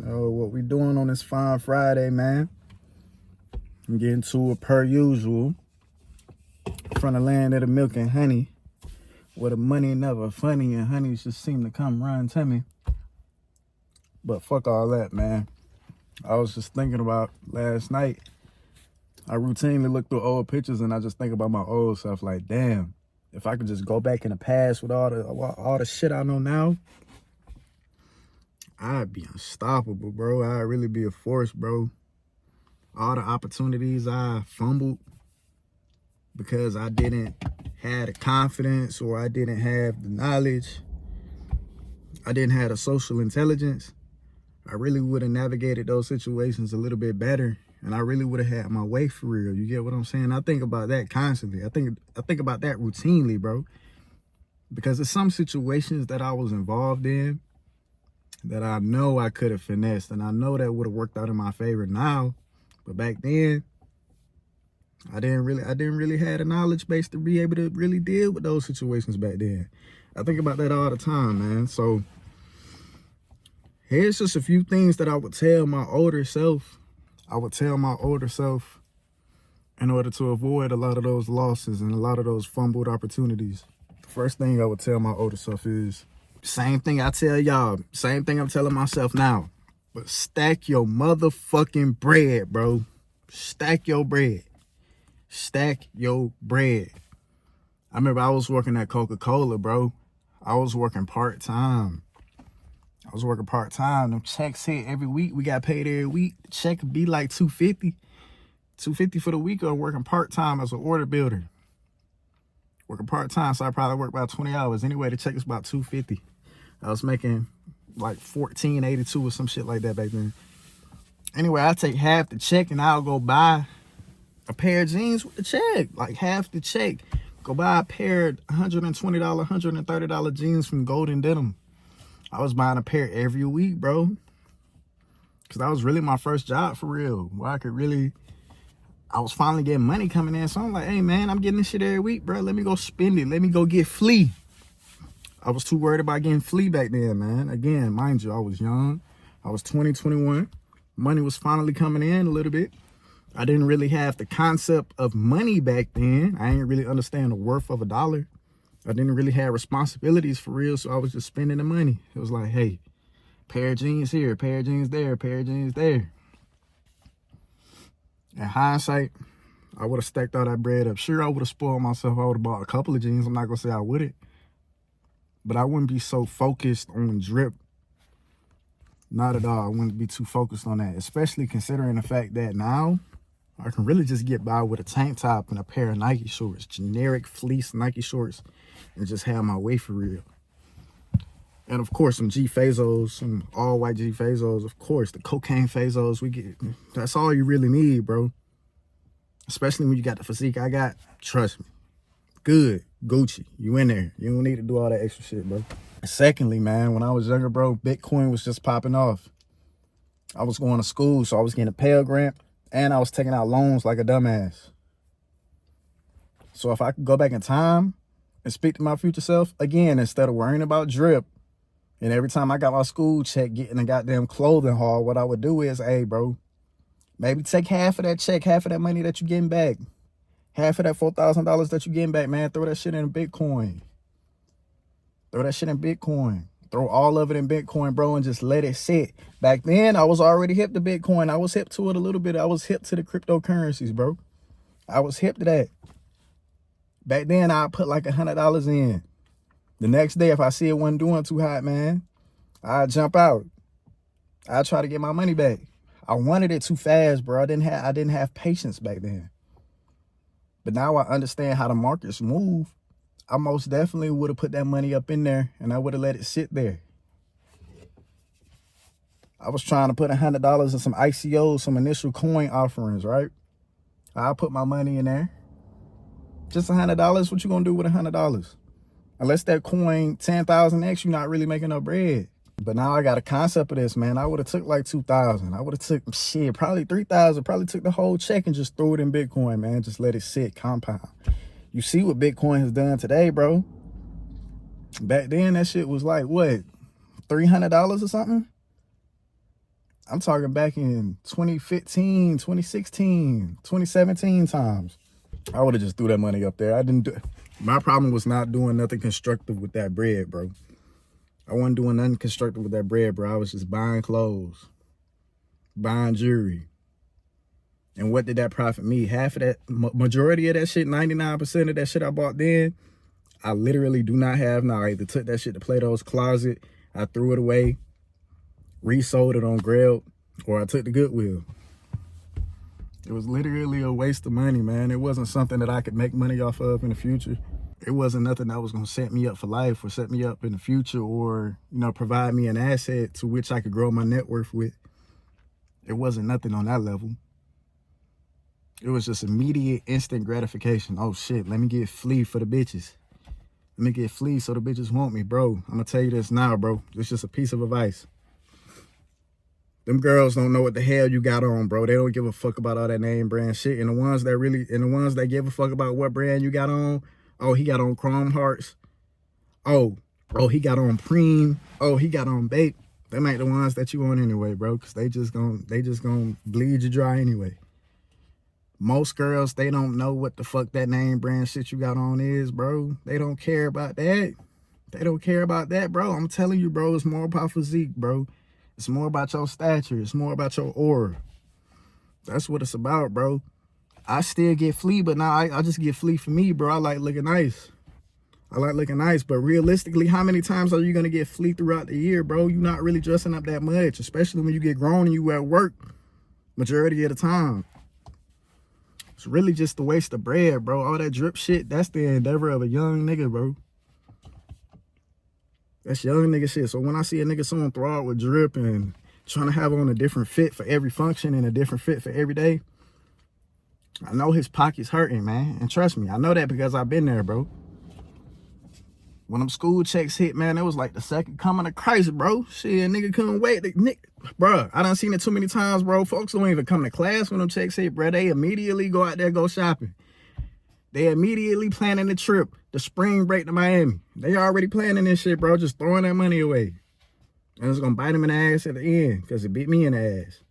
What we doing on this fine Friday, man? I'm getting to it per usual. From the land of the milk and honey, where the money never funny and honey just seem to come run to me. But fuck all that, man. I was just thinking about last night. I routinely look through old pictures and I just think about my old self. Like, damn, if I could just go back in the past with all the shit I know now, I'd be unstoppable, bro. I'd really be a force, bro. All the opportunities I fumbled because I didn't have the confidence or I didn't have the knowledge, I didn't have the social intelligence, I really would have navigated those situations a little bit better, and I really would have had my way for real. You get what I'm saying? I think about that constantly. I think about that routinely, bro. Because there's some situations that I was involved in that I know I could have finessed, and I know that would have worked out in my favor now. But back then, I didn't really have the knowledge base to be able to really deal with those situations back then. I think about that all the time, man. So here's just a few things that I would tell my older self. I would tell my older self in order to avoid a lot of those losses and a lot of those fumbled opportunities. The first thing I would tell my older self is, same thing I tell y'all, same thing I'm telling myself now. But stack your motherfucking bread, bro. Stack your bread. Stack your bread. I remember I was working at Coca-Cola, bro. I was working part-time. Them checks hit every week. We got paid every week. The check would be like $250. $250 for the week of working part-time as an order builder. Working part-time, so I probably worked about 20 hours. Anyway, the check was about $250. I was making like $14.82 or some shit like that back then. Anyway, I take half the check and I'll go buy a pair of jeans with the check. Like half the check. Go buy a pair of $120, $130 jeans from Golden Denim. I was buying a pair every week, bro. Because that was really my first job for real. Where I was finally getting money coming in. So I'm like, hey man, I'm getting this shit every week, bro. Let me go spend it. Let me go get flea. I was too worried about getting flea back then, man. Again, mind you, I was young. I was 20, 21. Money was finally coming in a little bit. I didn't really have the concept of money back then. I didn't really understand the worth of a dollar. I didn't really have responsibilities for real, so I was just spending the money. It was like, hey, pair of jeans here, pair of jeans there, pair of jeans there. In hindsight, I would have stacked all that bread up. Sure, I would have spoiled myself. I would have bought a couple of jeans. I'm not going to say I wouldn't. But I wouldn't be so focused on drip. Not at all. I wouldn't be too focused on that, especially considering the fact that now I can really just get by with a tank top and a pair of Nike shorts, generic fleece Nike shorts, and just have my way for real. And of course, some G Fazos, some all white G Fazos, of course, the cocaine Fazos we get. That's all you really need, bro. Especially when you got the physique I got. Trust me. Good. Gucci. You in there. You don't need to do all that extra shit, bro. Secondly, man, when I was younger, bro, Bitcoin was just popping off. I was going to school, so I was getting a Pell Grant, and I was taking out loans like a dumbass. So if I could go back in time and speak to my future self, again, instead of worrying about drip, and every time I got my school check getting a goddamn clothing haul, what I would do is, hey, bro, maybe take half of that check, half of that money that you're getting back. Half of that $4,000 that you're getting back, man, throw that shit in Bitcoin. Throw that shit in Bitcoin. Throw all of it in Bitcoin, bro, and just let it sit. Back then, I was already hip to Bitcoin. I was hip to it a little bit. I was hip to the cryptocurrencies, bro. I was hip to that. Back then, I'd put like $100 in. The next day, if I see it wasn't doing too hot, man, I'd jump out. I'd try to get my money back. I wanted it too fast, bro. I didn't have patience back then. But now I understand how the markets move. I most definitely would have put that money up in there and I would have let it sit there. I was trying to put $100 in some ICOs, some initial coin offerings, right? I'll put my money in there. Just $100, what you gonna do with $100? Unless that coin 10,000x, you're not really making no bread. But now I got a concept of this, man. I would have took like 2,000. I would have took, probably 3,000. Probably took the whole check and just threw it in Bitcoin, man. Just let it sit, compound. You see what Bitcoin has done today, bro. Back then, that shit was like, what, $300 or something? I'm talking back in 2015, 2016, 2017 times. I would have just threw that money up there. I didn't do. My problem was not doing nothing constructive with that bread, bro. I wasn't doing nothing constructive with that bread, bro. I was just buying clothes, buying jewelry. And what did that profit me? Half of that, majority of that shit, 99% of that shit I bought then, I literally do not have now. I either took that shit to Plato's Closet, I threw it away, resold it on Grail, or I took the Goodwill. It was literally a waste of money, man. It wasn't something that I could make money off of in the future. It wasn't nothing that was going to set me up for life or set me up in the future or, you know, provide me an asset to which I could grow my net worth with. It wasn't nothing on that level. It was just immediate, instant gratification. Oh, shit, let me get flea for the bitches. Let me get flea so the bitches want me, bro. I'm going to tell you this now, bro. It's just a piece of advice. Them girls don't know what the hell you got on, bro. They don't give a fuck about all that name brand shit. And the ones that give a fuck about what brand you got on, oh, he got on Chrome Hearts. Oh, he got on Preem. Oh, he got on Bape. Them ain't the ones that you want anyway, bro, because they just gonna bleed you dry anyway. Most girls, they don't know what the fuck that name brand shit you got on is, bro. They don't care about that. They don't care about that, bro. I'm telling you, bro, it's more about physique, bro. It's more about your stature. It's more about your aura. That's what it's about, bro. I still get flea, but now I just get flea for me, bro. I like looking nice. I like looking nice, but realistically, how many times are you going to get flea throughout the year, bro? You're not really dressing up that much, especially when you get grown and you at work majority of the time. It's really just a waste of bread, bro. All that drip shit, that's the endeavor of a young nigga, bro. That's young nigga shit. So when I see a nigga so enthralled with drip and trying to have on a different fit for every function and a different fit for every day, I know his pocket's hurting, man. And trust me, I know that because I've been there, bro. When them school checks hit, man, it was like the second coming of Christ, bro. Shit, nigga couldn't wait. Bro, I done seen it too many times, bro. Folks don't even come to class when them checks hit, bro. They immediately go out there, go shopping. They immediately planning the trip, the spring break to Miami. They already planning this shit, bro, just throwing that money away. And it's gonna bite them in the ass at the end, because it bit me in the ass.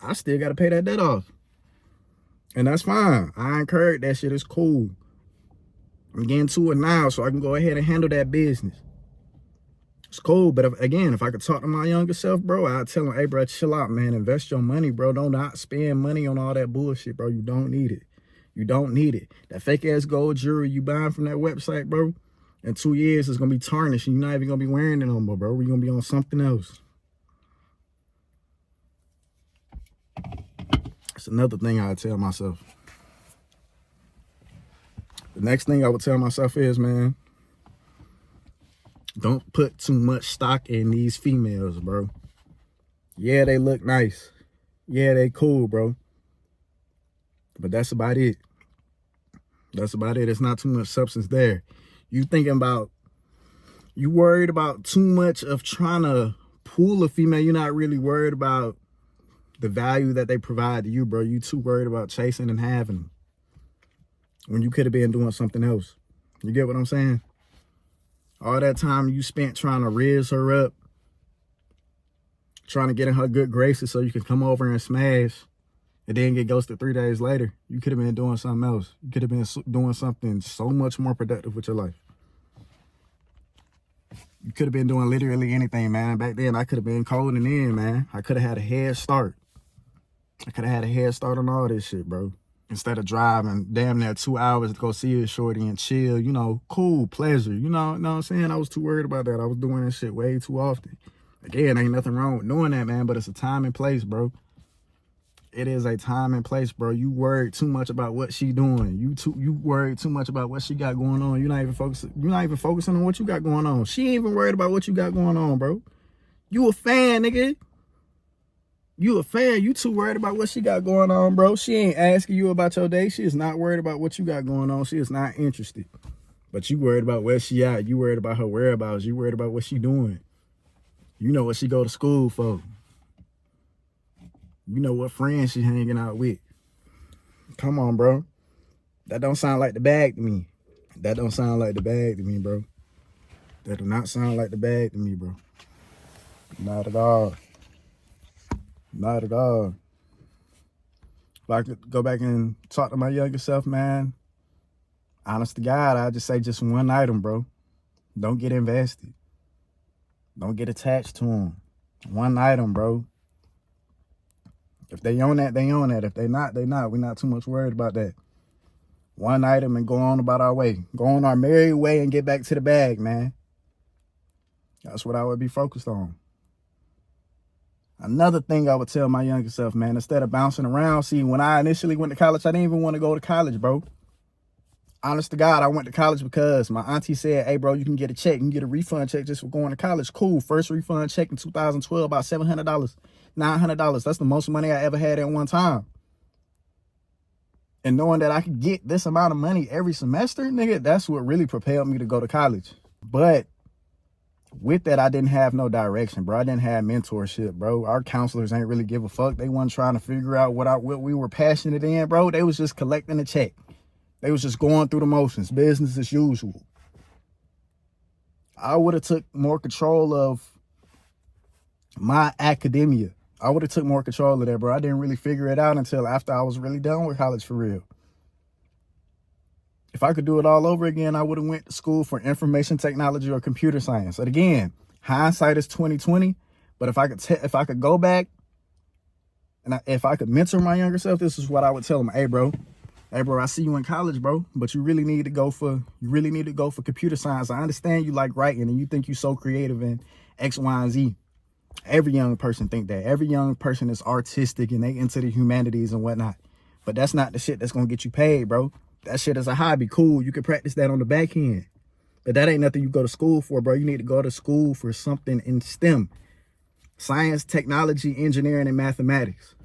I still gotta pay that debt off. And that's fine. I encourage that shit. It's cool. I'm getting to it now so I can go ahead and handle that business. It's cool, but if I could talk to my younger self, bro, I'd tell him, hey, bro, chill out, man. Invest your money, bro. Don't not spend money on all that bullshit, bro. You don't need it. You don't need it. That fake-ass gold jewelry you buying from that website, bro, in 2 years, it's going to be tarnished, and you're not even going to be wearing it no more, bro. You're going to be on something else. That's another thing I would tell myself. The next thing I would tell myself is, man, don't put too much stock in these females, bro. Yeah, they look nice. Yeah, they cool, bro. But that's about it. That's about it. There's not too much substance there. You worried about too much of trying to pull a female. You're not really worried about the value that they provide to you, bro. You too worried about chasing and having them when you could have been doing something else. You get what I'm saying? All that time you spent trying to riz her up, trying to get in her good graces so you can come over and smash, and then get ghosted 3 days later. You could have been doing something else. You could have been doing something so much more productive with your life. You could have been doing literally anything, man. Back then, I could have been coding in, man. I could have had a head start. I could have had a head start on all this shit, bro. Instead of driving damn near 2 hours to go see a shorty and chill, you know, cool, pleasure. You know what I'm saying? I was too worried about that. I was doing this shit way too often. Again, ain't nothing wrong with doing that, man, but it's a time and place, bro. It is a time and place, bro. You worried too much about what she doing. You worried too much about what she got going on. You're not even focusing on what you got going on. She ain't even worried about what you got going on, bro. You a fan, nigga. You a fan. You too worried about what she got going on, bro. She ain't asking you about your day. She is not worried about what you got going on. She is not interested. But you worried about where she at. You worried about her whereabouts. You worried about what she doing. You know what she go to school for. You know what friends she hanging out with. Come on, bro. That don't sound like the bag to me. That don't sound like the bag to me, bro. That do not sound like the bag to me, bro. Not at all. Not at all. If I could go back and talk to my younger self, man, honest to God, I'd just say just one item, bro. Don't get invested. Don't get attached to them. One item, bro. If they own that, they own that. If they not, they not. We're not too much worried about that. One item and go on about our way. Go on our merry way and get back to the bag, man. That's what I would be focused on. Another thing I would tell my younger self, man, instead of bouncing around, see, when I initially went to college, I didn't even want to go to college, bro. Honest to God, I went to college because my auntie said, hey, bro, you can get a check. You can get a refund check just for going to college. Cool. First refund check in 2012, about $700, $900. That's the most money I ever had at one time. And knowing that I could get this amount of money every semester, nigga, that's what really propelled me to go to college. But with that, I didn't have no direction, bro. I didn't have mentorship, bro. Our counselors ain't really give a fuck. They wasn't trying to figure out what we were passionate in, bro. They was just collecting a check. They was just going through the motions, business as usual. I would have took more control of my academia. I would have took more control of that, bro. I didn't really figure it out until after I was really done with college for real. If I could do it all over again, I would have went to school for information technology or computer science. And again, hindsight is 2020. But if I could go back and if I could mentor my younger self, this is what I would tell them. Hey, bro, I see you in college, bro, but you really need to go for computer science. I understand you like writing and you think you're so creative in X, Y, and Z. Every young person think that. Every young person is artistic and they into the humanities and whatnot. But that's not the shit that's going to get you paid, bro. That shit is a hobby. Cool. You can practice that on the back end. But that ain't nothing you go to school for, bro. You need to go to school for something in STEM. Science, technology, engineering, and mathematics.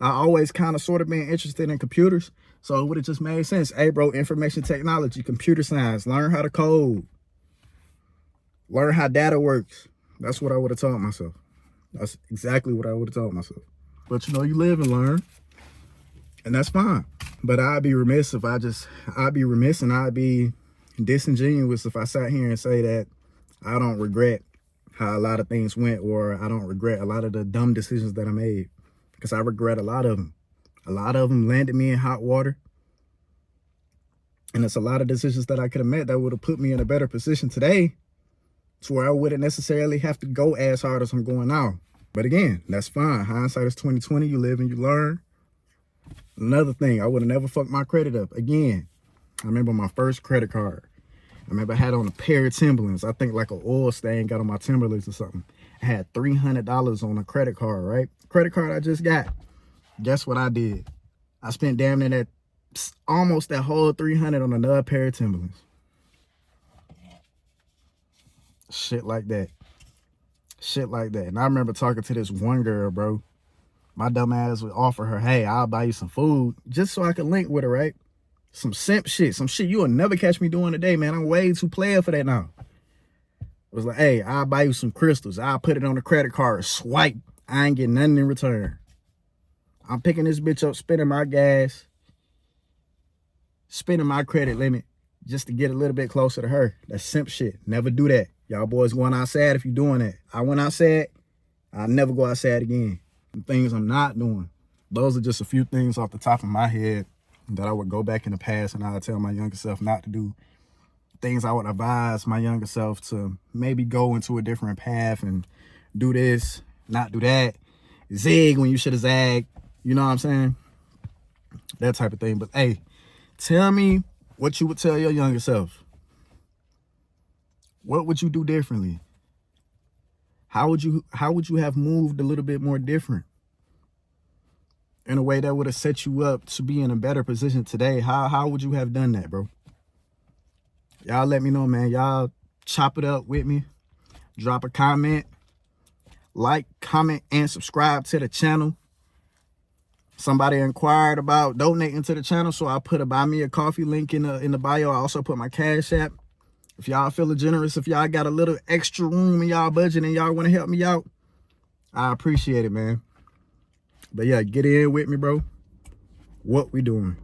I always kind of sort of been interested in computers. So it would have just made sense. Hey, bro, information technology, computer science, learn how to code. Learn how data works. That's what I would have taught myself. That's exactly what I would have taught myself. But, you know, you live and learn. And that's fine. But I'd be remiss and I'd be disingenuous if I sat here and say that I don't regret how a lot of things went, or I don't regret a lot of the dumb decisions that I made, because I regret a lot of them. A lot of them landed me in hot water. And it's a lot of decisions that I could have made that would have put me in a better position today to where I wouldn't necessarily have to go as hard as I'm going now. But again, that's fine. Hindsight is 2020. You live and you learn. Another thing, I would have never fucked my credit up. Again, I remember my first credit card. I remember I had on a pair of Timberlands. I think like an oil stain got on my Timberlands or something. I had $300 on a credit card, right? Credit card I just got. Guess what I did? I spent damn near almost that whole $300 on another pair of Timberlands. Shit like that. And I remember talking to this one girl, bro. My dumb ass would offer her, hey, I'll buy you some food just so I could link with her, right? Some simp shit. Some shit you will never catch me doing today, man. I'm way too player for that now. It was like, hey, I'll buy you some crystals. I'll put it on the credit card. Swipe. I ain't getting nothing in return. I'm picking this bitch up, spending my gas, spending my credit limit just to get a little bit closer to her. That's simp shit. Never do that. Y'all boys going outside if you're doing that. I went outside. I'll never go outside again. Things I'm not doing. Those are just a few things off the top of my head that I would go back in the past and I would tell my younger self not to do. Things I would advise my younger self to maybe go into a different path and do this, not do that. Zig when you should have zagged. You know what I'm saying? That type of thing. But hey, tell me what you would tell your younger self. What would you do differently? How would you have moved a little bit more different in a way that would have set you up to be in a better position today? How would you have done that, bro? Y'all let me know, man. Y'all chop it up with me. Drop a comment. Like, comment, and subscribe to the channel. Somebody inquired about donating to the channel, so I put a buy me a coffee link in the bio. I also put my Cash App. If y'all feeling generous, if y'all got a little extra room in y'all budget and y'all want to help me out, I appreciate it, man. But yeah, get in with me, bro. What we doing?